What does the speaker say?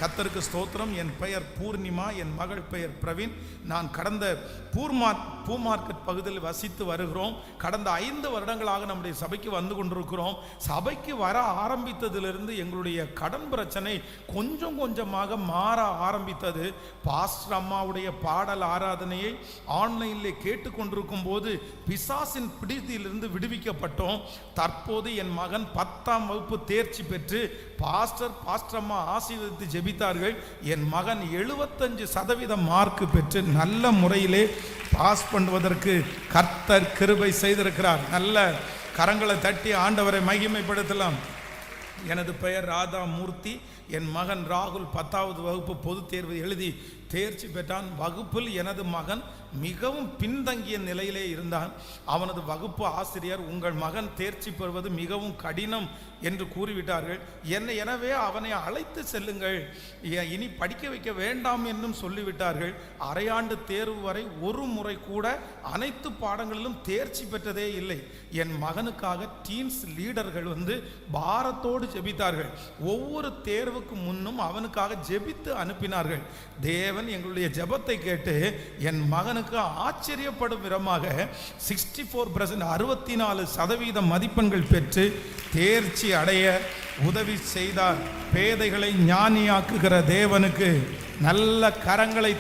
கர்த்தருக்கு ஸ்தோத்திரம். என் பெயர் பூர்ணிமா, என் மகள் பெயர் பிரவீன். நான் கடந்த பூ மார்க்கெட் பகுதியில் வசித்து வருகிறோம். கடந்த 5 வருடங்களாக நம்முடைய சபைக்கு வந்து கொண்டிருக்கிறோம். சபைக்கு வர ஆரம்பித்ததிலிருந்து எங்களுடைய கடன் பிரச்சனை கொஞ்சம் கொஞ்சமாக மாற ஆரம்பித்தது. பாஸ்டர் அம்மாவுடைய பாடல் ஆராதனையை ஆன்லைனில் கேட்டுக்கொண்டிருக்கும் போது பிசாசின் பிடித்திலிருந்து விடுவிக்கப்பட்டோம். தற்போது என் மகன் 10ஆம் வகுப்பு தேர்ச்சி பெற்று பாஸ்டர் அம்மா ஆசீர்வதித்து ஜெபித்தார்கள். என் மகன் 75% மார்க் பெற்று நல்ல முறையிலே பாஸ் பண்ணுவதற்கு கர்த்தர் கிருபை செய்திருக்கிறார். நல்ல கரங்களை தட்டி ஆண்டவரை மகிமைப்படுத்தலாம். எனது பெயர் ராதா மூர்த்தி. என் மகன் ராகுல் 10வது வகுப்பு பொதுத் தேர்வு எழுதி தேர்ச்சி பெற்றான். வகுப்பில் எனது மகன் மிகவும் பின்தங்கிய நிலையிலே இருந்தான். அவனது வகுப்பு ஆசிரியர், உங்கள் மகன் தேர்ச்சி பெறுவது மிகவும் கடினம் என்று கூறிவிட்டார்கள். எனவே அவனை அழைத்து செல்லுங்கள், இனி படிக்க வைக்க வேண்டாம் என்றும் சொல்லிவிட்டார்கள். அரையாண்டு தேர்வு வரை ஒரு முறை கூட அனைத்து பாடங்களிலும் தேர்ச்சி பெற்றதே இல்லை. என் மகனுக்காக டீன்ஸ் லீடர்கள் பாரத்தோடு ஜெபித்தார்கள். ஒவ்வொரு தேர்வுக்கு முன்னும் அவனுக்காக ஜெபித்து அனுப்பினார்கள். தேவன் எங்களுடைய ஜெபத்தை கேட்டு என் மகனுக்கு ஆச்சரியப்படும் விதமாக 64% 64% மதிப்பெண்கள் பெற்று தேர்ச்சி அடைய உதவி செய்தார். பேதைகளை ஞானியாக்குகிற தேவனுக்கு நல்ல கரங்களை